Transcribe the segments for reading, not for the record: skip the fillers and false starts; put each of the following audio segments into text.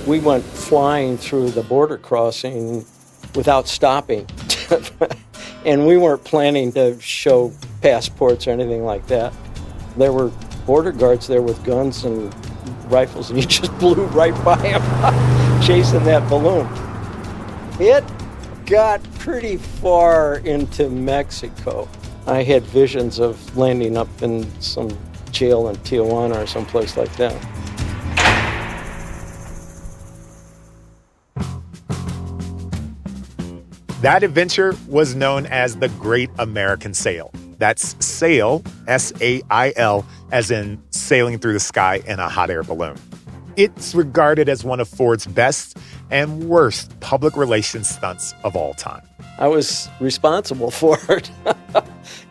We went flying through the border crossing without stopping. And we weren't planning to show passports or anything like that. There were border guards there with guns and rifles, and you just blew right by them, chasing that balloon. It got pretty far into Mexico. I had visions of landing up in some jail in Tijuana or someplace like that. That adventure was known as the Great American Sail. That's sail, S-A-I-L, as in sailing through the sky in a hot air balloon. It's regarded as one of Ford's best and worst public relations stunts of all time. I was responsible for it,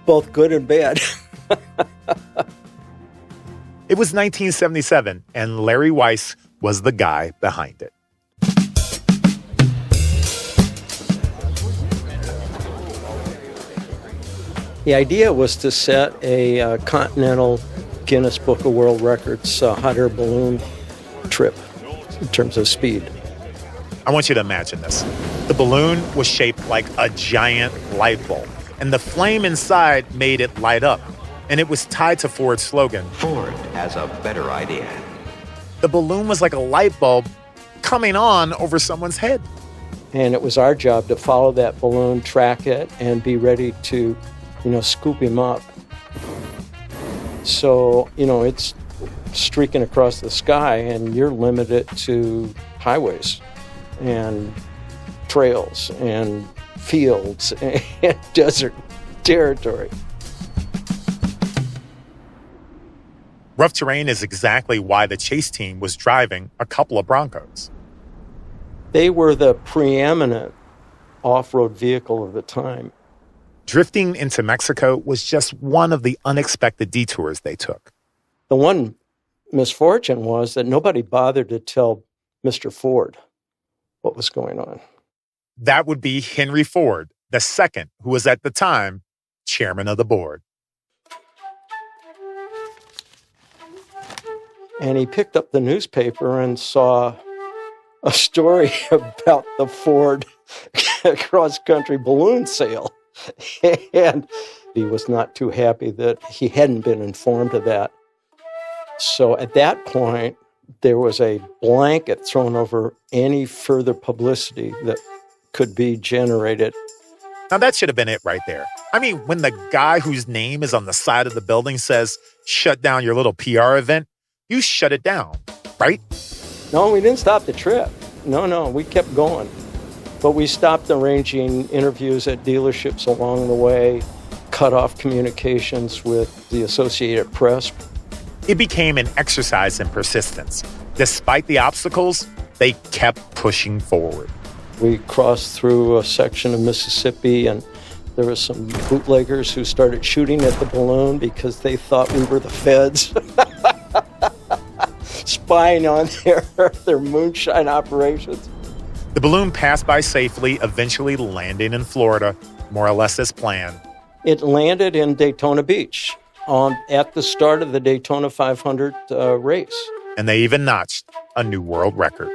both good and bad. It was 1977, and Larry Weiss was the guy behind it. The idea was to set a continental Guinness Book of World Records hot air balloon trip in terms of speed. I want you to imagine this. The balloon was shaped like a giant light bulb, and the flame inside made it light up. And it was tied to Ford's slogan, Ford has a better idea. The balloon was like a light bulb coming on over someone's head. And it was our job to follow that balloon, track it, and be ready to scoop him up. So, it's streaking across the sky, and you're limited to highways and trails and fields and desert territory. Rough terrain is exactly why the chase team was driving a couple of Broncos. They were the preeminent off-road vehicle of the time. Drifting into Mexico was just one of the unexpected detours they took. The one misfortune was that nobody bothered to tell Mr. Ford what was going on. That would be Henry Ford, the second, who was at the time chairman of the board. And he picked up the newspaper and saw a story about the Ford cross-country balloon sale. And he was not too happy that he hadn't been informed of that. So at that point, there was a blanket thrown over any further publicity that could be generated. Now that should have been it right there. I mean, when the guy whose name is on the side of the building says, shut down your little PR event, you shut it down, right? No, we didn't stop the trip. No, we kept going. But we stopped arranging interviews at dealerships along the way, cut off communications with the Associated Press. It became an exercise in persistence. Despite the obstacles, they kept pushing forward. We crossed through a section of Mississippi, and there were some bootleggers who started shooting at the balloon because they thought we were the feds. Spying on their moonshine operations. The balloon passed by safely, eventually landing in Florida, more or less as planned. It landed in Daytona Beach at the start of the Daytona 500 race. And they even notched a new world record.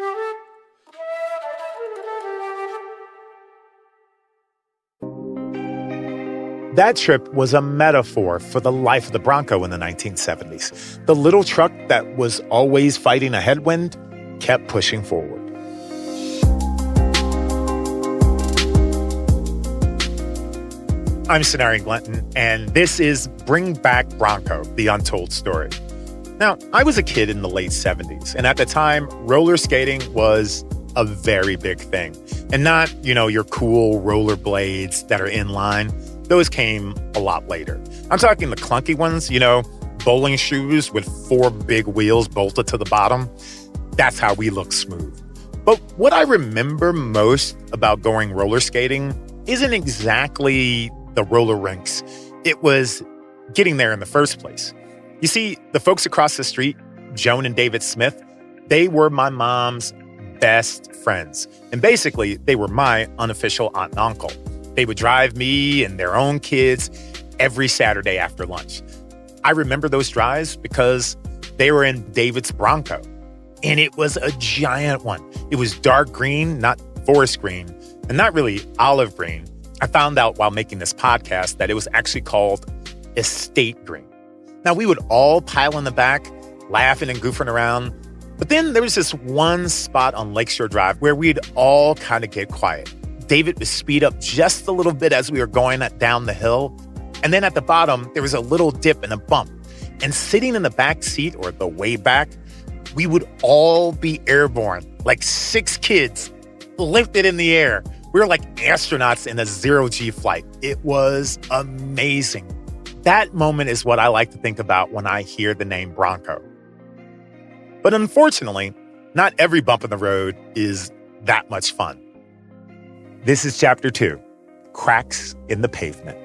That trip was a metaphor for the life of the Bronco in the 1970s. The little truck that was always fighting a headwind kept pushing forward. I'm Sonari Glenton, and this is Bring Back Bronco, the Untold Story. Now, I was a kid in the late 70s, and at the time, roller skating was a very big thing. And not, your cool rollerblades that are inline. Those came a lot later. I'm talking the clunky ones, bowling shoes with 4 big wheels bolted to the bottom. That's how we look smooth. But what I remember most about going roller skating isn't exactly the roller rinks. It was getting there in the first place. You see, the folks across the street, Joan and David Smith, they were my mom's best friends. And basically, they were my unofficial aunt and uncle. They would drive me and their own kids every Saturday after lunch. I remember those drives because they were in David's Bronco. And it was a giant one. It was dark green, not forest green, and not really olive green. I found out while making this podcast that it was actually called estate green. Now, we would all pile in the back, laughing and goofing around. But then there was this one spot on Lakeshore Drive where we'd all kind of get quiet. David would speed up just a little bit as we were going down the hill. And then at the bottom, there was a little dip and a bump. And sitting in the back seat, or the way back, we would all be airborne, like 6 kids lifted in the air. We were like astronauts in a zero-G flight. It was amazing. That moment is what I like to think about when I hear the name Bronco. But unfortunately, not every bump in the road is that much fun. This is Chapter 2, Cracks in the Pavement.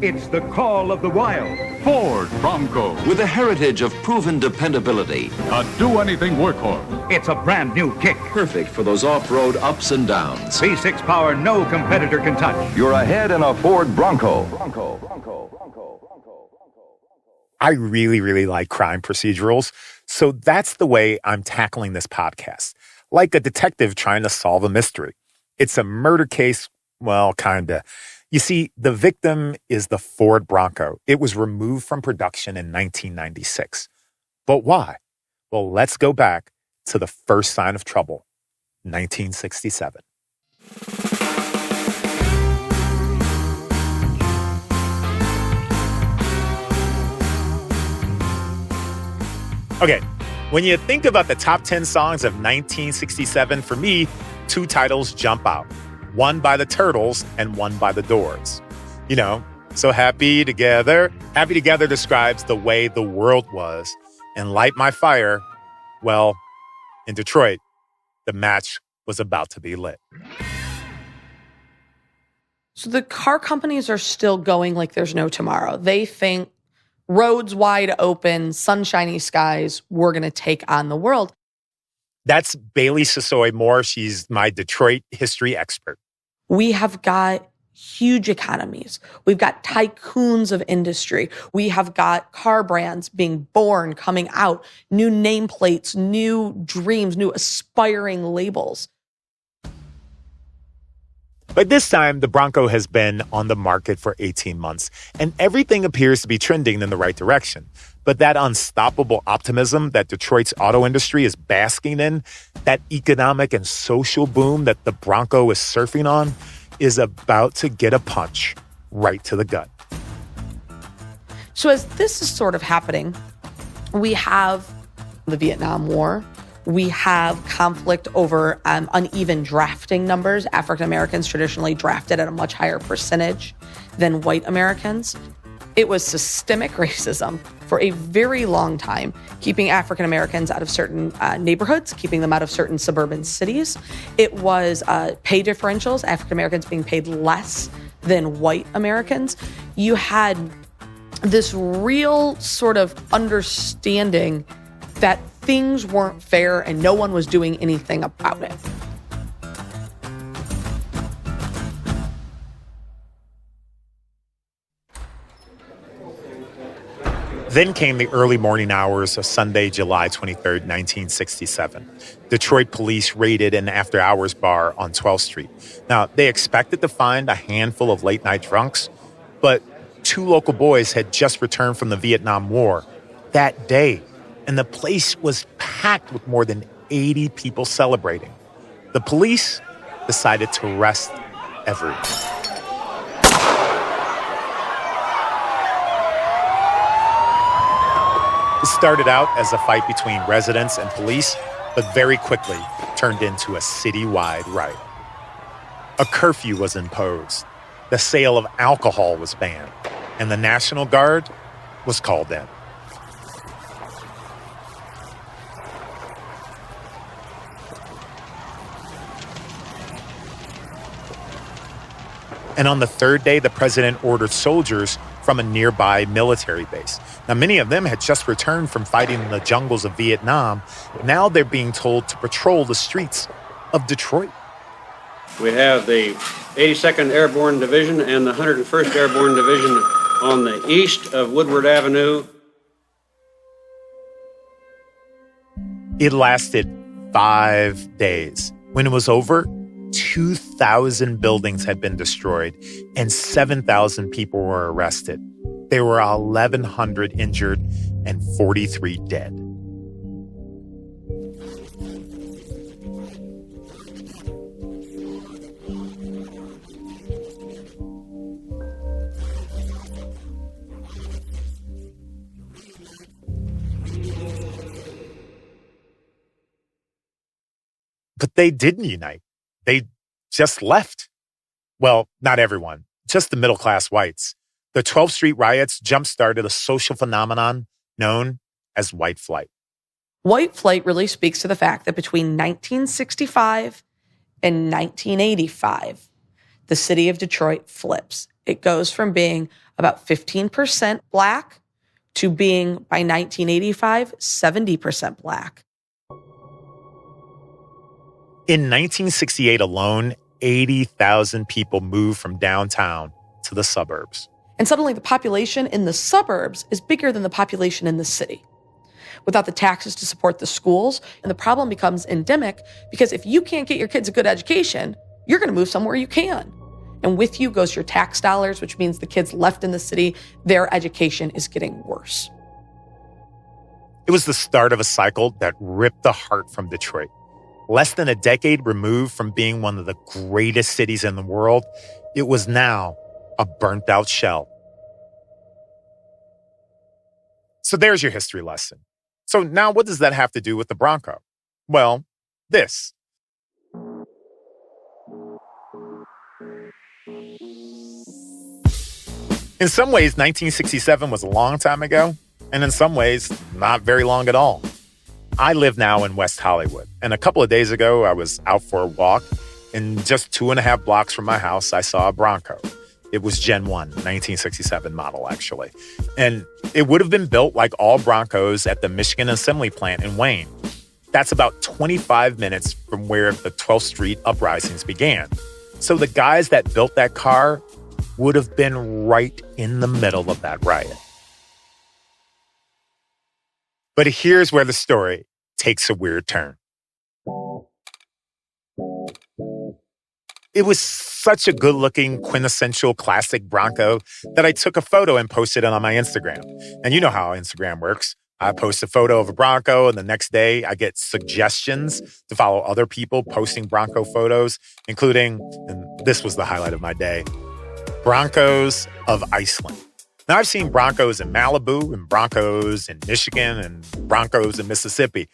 It's the call of the wild. Ford Bronco. With a heritage of proven dependability, A do-anything workhorse. It's a brand new kick. perfect for those off-road ups and downs. V6 power no competitor can touch. You're ahead in a Ford Bronco. I really like crime procedurals, so that's the way I'm tackling this podcast. Like a detective trying to solve a mystery. It's a murder case, well, kinda. You see, the victim is the Ford Bronco. It was removed from production in 1996. But why? Well, let's go back to the first sign of trouble, 1967. Okay, when you think about the top 10 songs of 1967, for me, 2 titles jump out. One by the Turtles and one by the Doors. You know, So Happy Together. Happy Together describes the way the world was. And Light My Fire, well, in Detroit, the match was about to be lit. So the car companies are still going like there's no tomorrow. They think roads wide open, sunshiny skies, we're going to take on the world. That's Bailey Sissoy Moore. She's my Detroit history expert. We have got huge economies. We've got tycoons of industry. We have got car brands being born, coming out, new nameplates, new dreams, new aspiring labels. By this time, the Bronco has been on the market for 18 months, and everything appears to be trending in the right direction. But that unstoppable optimism that Detroit's auto industry is basking in, that economic and social boom that the Bronco is surfing on, is about to get a punch right to the gut. So as this is sort of happening, we have the Vietnam War. We have conflict over uneven drafting numbers. African Americans traditionally drafted at a much higher percentage than white Americans. It was systemic racism for a very long time, keeping African Americans out of certain neighborhoods, keeping them out of certain suburban cities. It was pay differentials, African Americans being paid less than white Americans. You had this real sort of understanding that things weren't fair and no one was doing anything about it. Then came the early morning hours of Sunday, July 23rd, 1967. Detroit police raided an after-hours bar on 12th Street. Now, they expected to find a handful of late-night drunks, but 2 local boys had just returned from the Vietnam War that day, and the place was packed with more than 80 people celebrating. The police decided to arrest everyone. It started out as a fight between residents and police, but very quickly turned into a citywide riot. A curfew was imposed, the sale of alcohol was banned, and the National Guard was called in. And on the 3rd day, the president ordered soldiers from a nearby military base. Now, many of them had just returned from fighting in the jungles of Vietnam. Now they're being told to patrol the streets of Detroit. We have the 82nd Airborne Division and the 101st Airborne Division on the east of Woodward Avenue. It lasted 5 days. When it was over, 2,000 buildings had been destroyed and 7,000 people were arrested. There were 1,100 injured and 43 dead. But they didn't unite. They just left. Well, not everyone, just the middle-class whites. The 12th Street riots jump-started a social phenomenon known as white flight. White flight really speaks to the fact that between 1965 and 1985, the city of Detroit flips. It goes from being about 15% Black to being, by 1985, 70% Black. In 1968 alone, 80,000 people moved from downtown to the suburbs. And suddenly the population in the suburbs is bigger than the population in the city. Without the taxes to support the schools, and the problem becomes endemic because if you can't get your kids a good education, you're going to move somewhere you can. And with you goes your tax dollars, which means the kids left in the city, their education is getting worse. It was the start of a cycle that ripped the heart from Detroit. Less than a decade removed from being one of the greatest cities in the world, it was now a burnt-out shell. So there's your history lesson. So now what does that have to do with the Bronco? Well, this. In some ways, 1967 was a long time ago, and in some ways, not very long at all. I live now in West Hollywood, and a couple of days ago, I was out for a walk, and just 2.5 blocks from my house, I saw a Bronco. It was Gen 1, 1967 model, actually. And it would have been built like all Broncos at the Michigan Assembly Plant in Wayne. That's about 25 minutes from where the 12th Street uprisings began. So the guys that built that car would have been right in the middle of that riot. But here's where the story takes a weird turn. It was such a good-looking, quintessential classic Bronco that I took a photo and posted it on my Instagram. And you know how Instagram works. I post a photo of a Bronco, and the next day I get suggestions to follow other people posting Bronco photos, including, and this was the highlight of my day, Broncos of Iceland. Now, I've seen Broncos in Malibu and Broncos in Michigan and Broncos in Mississippi.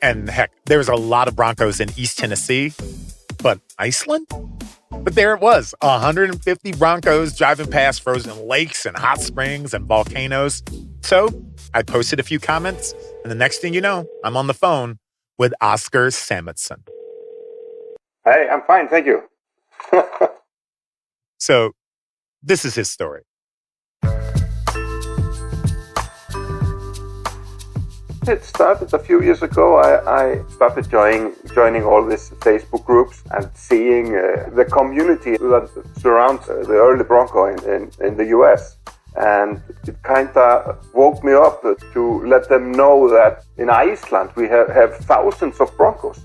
And heck, there's a lot of Broncos in East Tennessee. But Iceland? But there it was, 150 Broncos driving past frozen lakes and hot springs and volcanoes. So I posted a few comments, and the next thing you know, I'm on the phone with Oscar Samuelsson. Hey, I'm fine, thank you. So this is his story. It started a few years ago. I started joining all these Facebook groups and seeing the community that surrounds the early Bronco in the US. And it kind of woke me up to let them know that in Iceland we have thousands of Broncos.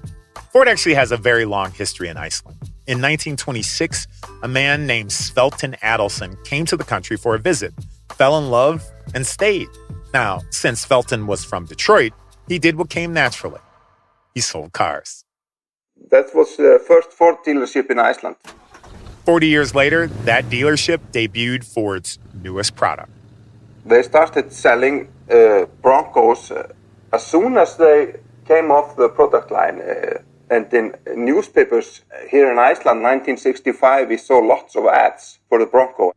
Ford actually has a very long history in Iceland. In 1926, a man named Svelton Adelson came to the country for a visit, fell in love, and stayed. Now, since Felton was from Detroit, he did what came naturally. He sold cars. That was the first Ford dealership in Iceland. 40 years later, that dealership debuted Ford's newest product. They started selling Broncos as soon as they came off the product line. And in newspapers here in Iceland, 1965, we saw lots of ads for the Bronco.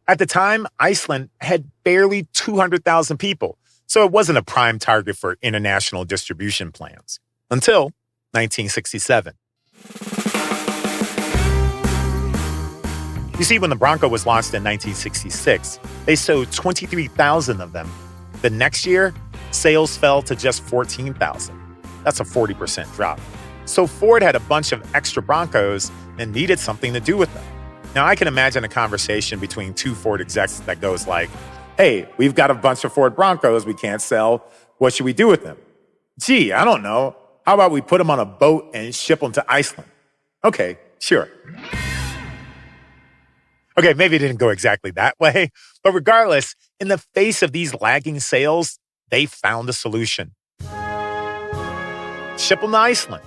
At the time, Iceland had barely 200,000 people, so it wasn't a prime target for international distribution plans. Until 1967. You see, when the Bronco was launched in 1966, they sold 23,000 of them. The next year, sales fell to just 14,000. That's a 40% drop. So Ford had a bunch of extra Broncos and needed something to do with them. Now, I can imagine a conversation between two Ford execs that goes like, hey, we've got a bunch of Ford Broncos we can't sell. What should we do with them? Gee, I don't know. How about we put them on a boat and ship them to Iceland? Okay, sure. Okay, maybe it didn't go exactly that way, but regardless, in the face of these lagging sales, they found a solution. Ship them to Iceland.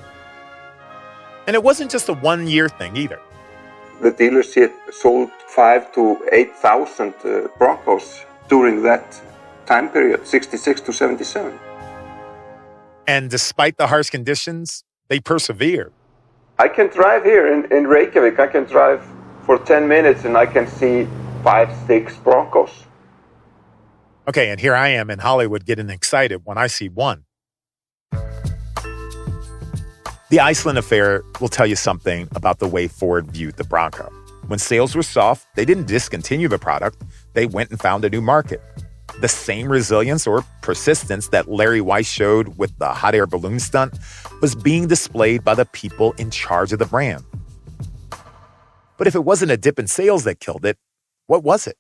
And it wasn't just a one-year thing either. The dealership sold 5,000 to 8,000 Broncos during that time period, 66 to 77. And despite the harsh conditions, they persevered. I can drive here in Reykjavik. I can drive for 10 minutes and I can see 5-6 Broncos. Okay, and here I am in Hollywood getting excited when I see one. The Iceland affair will tell you something about the way Ford viewed the Bronco. When sales were soft, they didn't discontinue the product. They went and found a new market. The same resilience or persistence that Larry Weiss showed with the hot air balloon stunt was being displayed by the people in charge of the brand. But if it wasn't a dip in sales that killed it, what was it?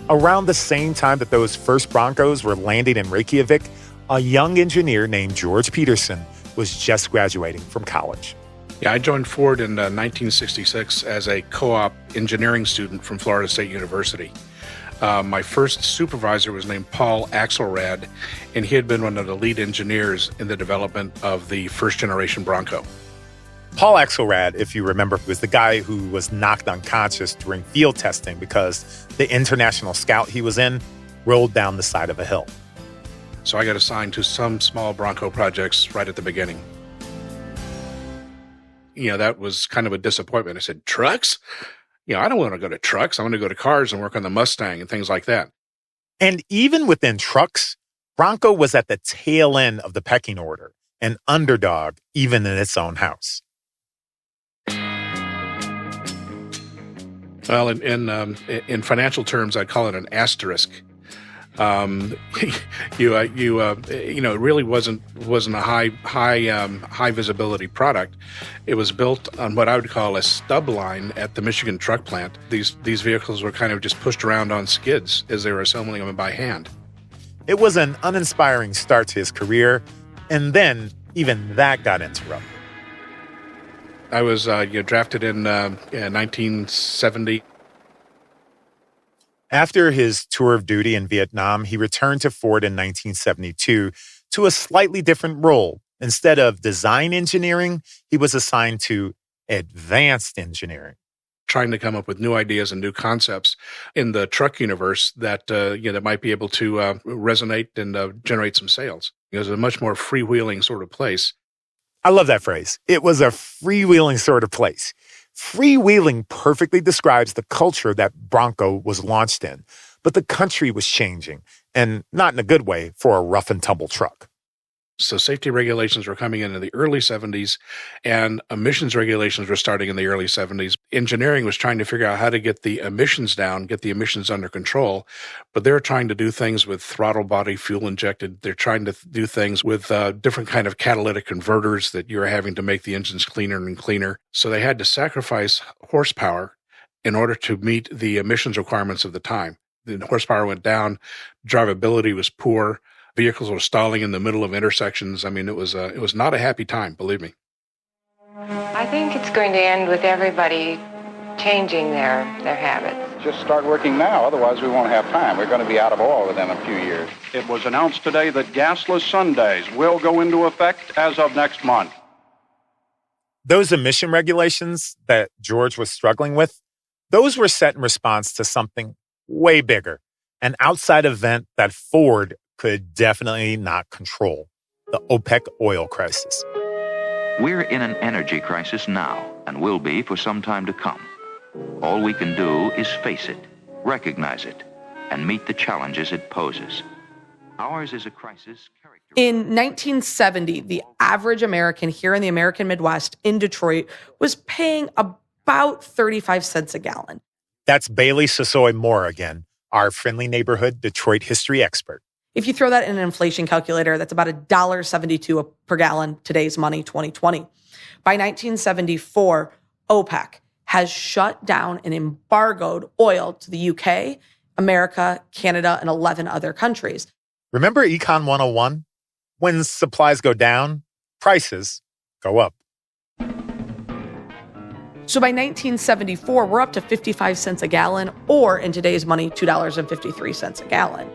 Around the same time that those first Broncos were landing in Reykjavik, a young engineer named George Peterson was just graduating from college. Yeah, I joined Ford in 1966 as a co-op engineering student from Florida State University. My first supervisor was named Paul Axelrad, and he had been one of the lead engineers in the development of the first generation Bronco. Paul Axelrad, if you remember, was the guy who was knocked unconscious during field testing because the international scout he was in rolled down the side of a hill. So I got assigned to some small Bronco projects right at the beginning. You know, that was kind of a disappointment. I said, trucks? You know, I don't want to go to trucks. I want to go to cars and work on the Mustang and things like that. And even within trucks, Bronco was at the tail end of the pecking order, an underdog even in its own house. Well, in financial terms, I'd call it an asterisk. It really wasn't a high visibility product. It was built on what I would call a stub line at the Michigan truck plant. These vehicles were kind of just pushed around on skids as they were assembling them by hand. It was an uninspiring start to his career, and then even that got interrupted. I was drafted in 1970. After his tour of duty in Vietnam, he returned to Ford in 1972 to a slightly different role. Instead of design engineering, he was assigned to advanced engineering, trying to come up with new ideas and new concepts in the truck universe that that might be able to resonate and generate some sales. It was a much more freewheeling sort of place. I love that phrase. It was a freewheeling sort of place. Freewheeling perfectly describes the culture that Bronco was launched in, but the country was changing, and not in a good way for a rough and tumble truck. So safety regulations were coming in the early 70s, and emissions regulations were starting in the early 70s. Engineering was trying to figure out how to get the emissions down, get the emissions under control, but they were trying to do things with throttle body, fuel injected. They're trying to do things with different kind of catalytic converters that you're having to make the engines cleaner and cleaner. So they had to sacrifice horsepower in order to meet the emissions requirements of the time. The horsepower went down, drivability was poor. Vehicles were stalling in the middle of intersections. I mean, it was not a happy time, believe me. I think it's going to end with everybody changing their habits. Just start working now, otherwise we won't have time. We're going to be out of oil within a few years. It was announced today that gasless Sundays will go into effect as of next month. Those emission regulations that George was struggling with, those were set in response to something way bigger, an outside event that Ford could definitely not control, the OPEC oil crisis. We're in an energy crisis now and will be for some time to come. All we can do is face it, recognize it, and meet the challenges it poses. Ours is a crisis characterized. In 1970, the average American here in the American Midwest in Detroit was paying about 35 cents a gallon. That's Bailey Sasoy Moore again, our friendly neighborhood Detroit history expert. If you throw that in an inflation calculator, that's about $1.72 per gallon, today's money, 2020. By 1974, OPEC has shut down and embargoed oil to the UK, America, Canada, and 11 other countries. Remember Econ 101? When supplies go down, prices go up. So by 1974, we're up to 55 cents a gallon, or in today's money, $2.53 a gallon.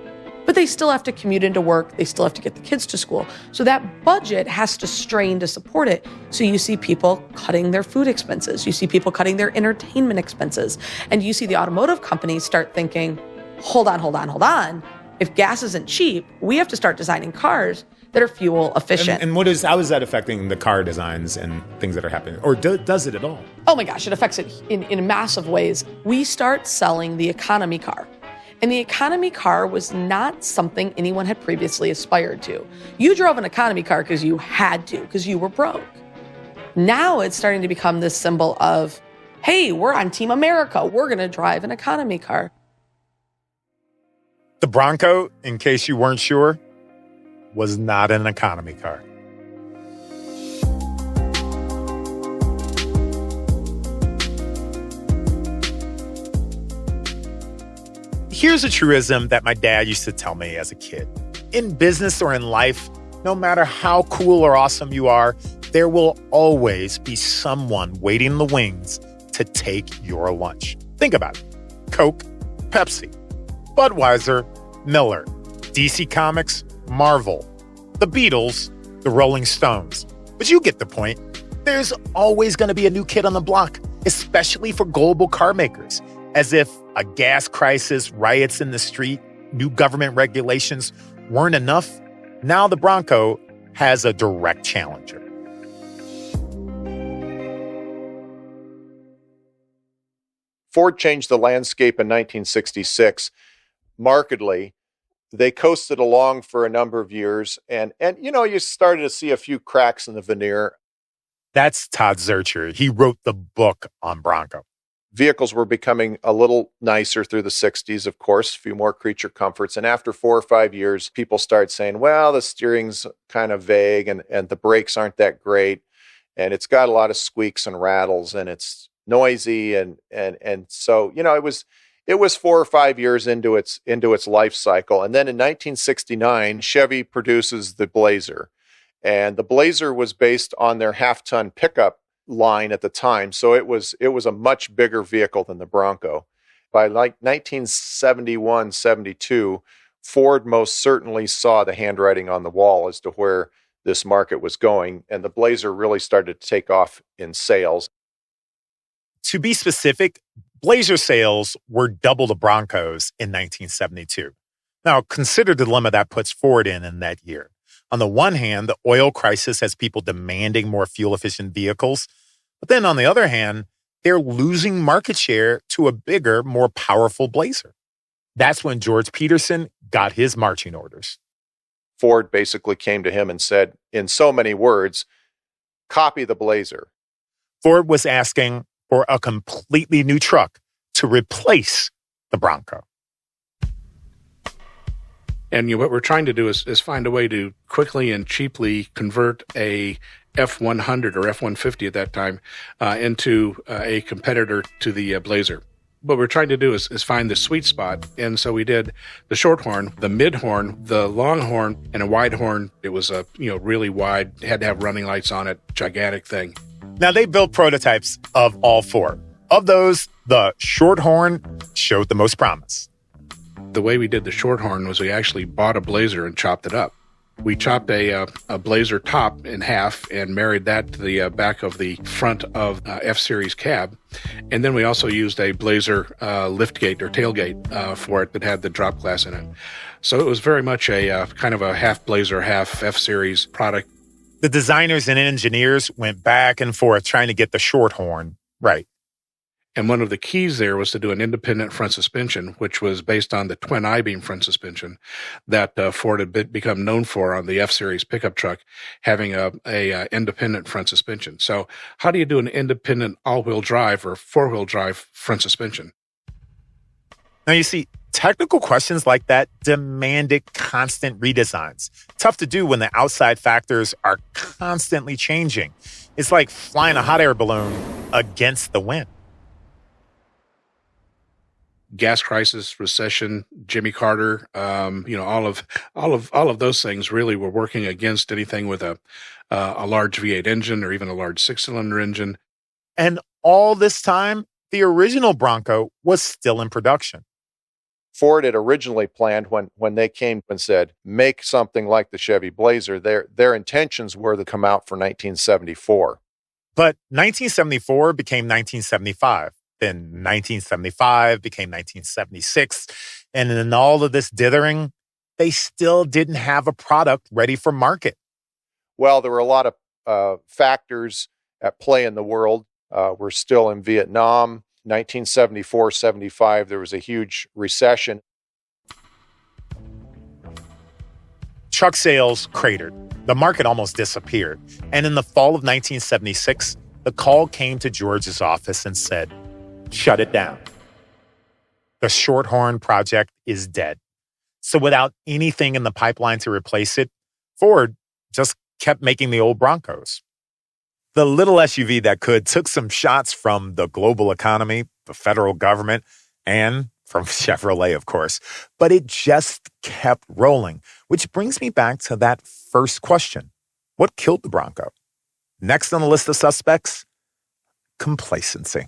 But they still have to commute into work. They still have to get the kids to school. So that budget has to strain to support it. So you see people cutting their food expenses. You see people cutting their entertainment expenses. And you see the automotive companies start thinking, hold on. If gas isn't cheap, we have to start designing cars that are fuel efficient. And how is that affecting the car designs and things that are happening? Or does it at all? Oh my gosh, it affects it in massive ways. We start selling the economy car. And the economy car was not something anyone had previously aspired to. You drove an economy car because you had to, because you were broke. Now it's starting to become this symbol of, hey, we're on Team America. We're going to drive an economy car. The Bronco, in case you weren't sure, was not an economy car. Here's a truism that my dad used to tell me as a kid. In business or in life, no matter how cool or awesome you are, there will always be someone waiting in the wings to take your lunch. Think about it. Coke, Pepsi, Budweiser, Miller, DC Comics, Marvel, the Beatles, the Rolling Stones. But you get the point. There's always going to be a new kid on the block, especially for global car makers. As if a gas crisis, riots in the street, new government regulations weren't enough, now the Bronco has a direct challenger. Ford changed the landscape in 1966 markedly. They coasted along for a number of years, and you started to see a few cracks in the veneer. That's Todd Zurcher. He wrote the book on Bronco. Vehicles were becoming a little nicer through the 60s, of course, a few more creature comforts. And after 4 or 5 years, people started saying, well, the steering's kind of vague and the brakes aren't that great. And it's got a lot of squeaks and rattles and it's noisy. And so, it was 4 or 5 years into its life cycle. And then in 1969, Chevy produces the Blazer. And the Blazer was based on their half-ton pickup line at the time, so it was a much bigger vehicle than the Bronco. By like 1971, 72, Ford most certainly saw the handwriting on the wall as to where this market was going, and the Blazer really started to take off in sales. To be specific, Blazer sales were double the Broncos in 1972. Now, consider the dilemma that puts Ford in that year. On the one hand, the oil crisis has people demanding more fuel-efficient vehicles. But then on the other hand, they're losing market share to a bigger, more powerful Blazer. That's when George Peterson got his marching orders. Ford basically came to him and said, in so many words, copy the Blazer. Ford was asking for a completely new truck to replace the Bronco. And what we're trying to do is find a way to quickly and cheaply convert a F-100 or F-150 at that time into a competitor to the Blazer. What we're trying to do is find the sweet spot. And so we did the short horn, the mid horn, the long horn, and a wide horn. It was really wide, had to have running lights on it, gigantic thing. Now they built prototypes of all four. Of those, the short horn showed the most promise. The way we did the short horn was we actually bought a Blazer and chopped it up. We chopped a Blazer top in half and married that to the back of the front of F-Series cab. And then we also used a Blazer liftgate or tailgate for it that had the drop glass in it. So it was very much a kind of a half Blazer, half F-Series product. The designers and engineers went back and forth trying to get the short horn right. And one of the keys there was to do an independent front suspension, which was based on the twin I-beam front suspension that Ford had become known for on the F-Series pickup truck, having a independent front suspension. So how do you do an independent all-wheel drive or four-wheel drive front suspension? Now, you see, technical questions like that demanded constant redesigns. Tough to do when the outside factors are constantly changing. It's like flying a hot air balloon against the wind. gas crisis, recession, Jimmy Carter, all of those things really were working against anything with a large V8 engine or even a large 6-cylinder engine. And all this time, the original Bronco was still in production. Ford had originally planned when they came and said, make something like the Chevy Blazer, their intentions were to come out for 1974. But 1974 became 1975. Then 1975 became 1976. And in all of this dithering, they still didn't have a product ready for market. Well, there were a lot of factors at play in the world. We're still in Vietnam. 1974-75, there was a huge recession. Truck sales cratered. The market almost disappeared. And in the fall of 1976, the call came to George's office and said, shut it down. The Shorthorn project is dead. So without anything in the pipeline to replace it, Ford just kept making the old Broncos. The little SUV that could took some shots from the global economy, the federal government, and from Chevrolet, of course. But it just kept rolling, which brings me back to that first question. What killed the Bronco? Next on the list of suspects, complacency.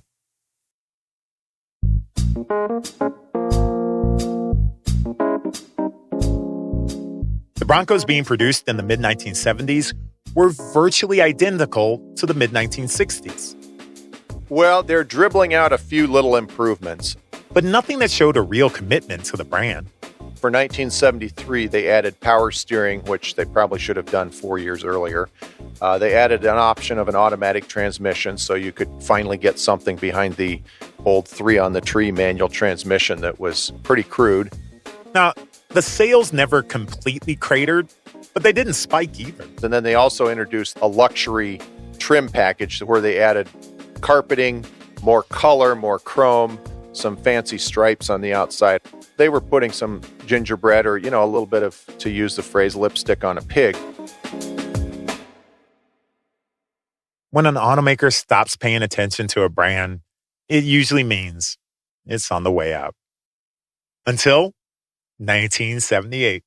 The Broncos being produced in the mid-1970s were virtually identical to the mid-1960s. Well, they're dribbling out a few little improvements, but nothing that showed a real commitment to the brand. For 1973, they added power steering, which they probably should have done 4 years earlier. They added an option of an automatic transmission, so you could finally get something behind the old 3-on-the-tree manual transmission that was pretty crude. Now, the sales never completely cratered, but they didn't spike either. And then they also introduced a luxury trim package where they added carpeting, more color, more chrome, some fancy stripes on the outside. They were putting some gingerbread or, a little bit of, to use the phrase, lipstick on a pig. When an automaker stops paying attention to a brand, it usually means it's on the way out. Until 1978.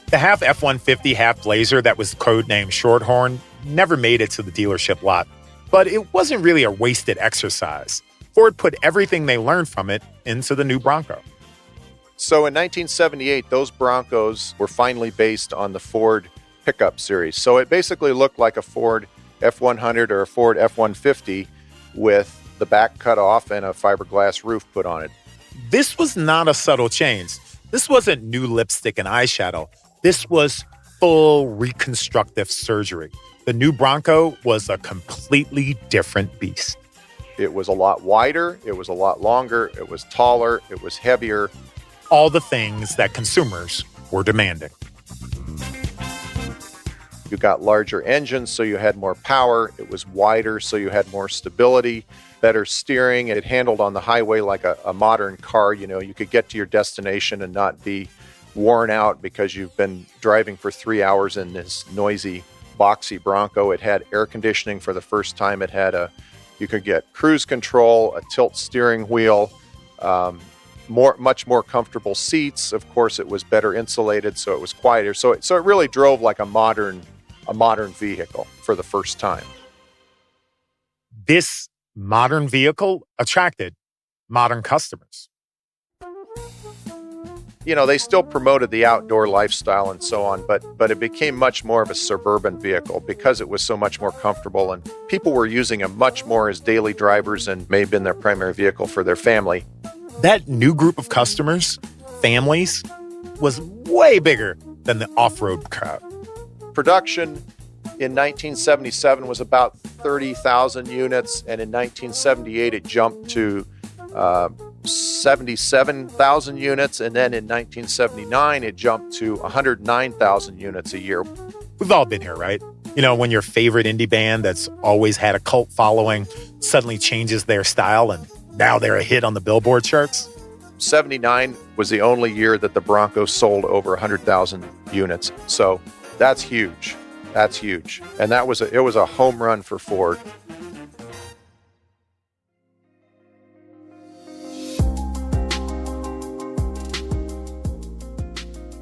The half F-150, half Blazer that was codenamed Shorthorn never made it to the dealership lot. But it wasn't really a wasted exercise. Ford put everything they learned from it into the new Bronco. So in 1978, those Broncos were finally based on the Ford pickup series. So it basically looked like a Ford F-100 or a Ford F-150 with the back cut off and a fiberglass roof put on it. This was not a subtle change. This wasn't new lipstick and eyeshadow. This was full reconstructive surgery. The new Bronco was a completely different beast. It was a lot wider, it was a lot longer, it was taller, it was heavier. All the things that consumers were demanding. You got larger engines, so you had more power. It was wider, so you had more stability, better steering. It handled on the highway like a modern car. You could get to your destination and not be worn out because you've been driving for 3 hours in this noisy, boxy Bronco. It had air conditioning for the first time. It had you could get cruise control, a tilt steering wheel, much more comfortable seats. Of course, it was better insulated, so it was quieter. So it really drove like a modern vehicle for the first time. This modern vehicle attracted modern customers. They still promoted the outdoor lifestyle and so on, but it became much more of a suburban vehicle because it was so much more comfortable, and people were using them much more as daily drivers and may have been their primary vehicle for their family. That new group of customers, families, was way bigger than the off-road crowd. Production in 1977 was about 30,000 units, and in 1978 it jumped to 77,000 units, and then in 1979 it jumped to 109,000 units a year. We've all been here, right? When your favorite indie band that's always had a cult following suddenly changes their style and now they're a hit on the Billboard charts. 79 was the only year that the Bronco sold over 100,000 units, so that's huge. That's huge. And it was a home run for Ford.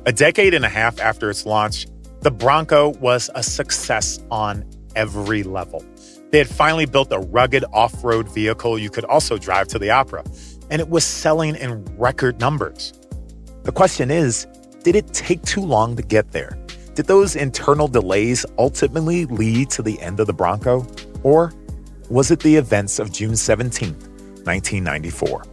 A decade and a half after its launch, the Bronco was a success on every level. They had finally built a rugged off-road vehicle you could also drive to the opera, and it was selling in record numbers. The question is, did it take too long to get there? Did those internal delays ultimately lead to the end of the Bronco? Or was it the events of June 17th, 1994?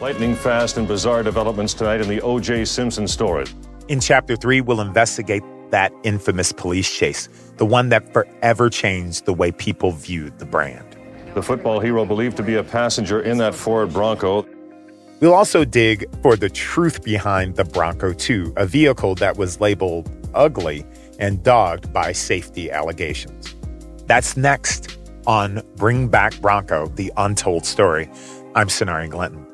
Lightning fast and bizarre developments tonight in the O.J. Simpson story. In Chapter 3, we'll investigate that infamous police chase, the one that forever changed the way people viewed the brand. The football hero believed to be a passenger in that Ford Bronco. We'll also dig for the truth behind the Bronco 2, a vehicle that was labeled ugly and dogged by safety allegations. That's next on Bring Back Bronco, the Untold Story. I'm Sonari Glinton.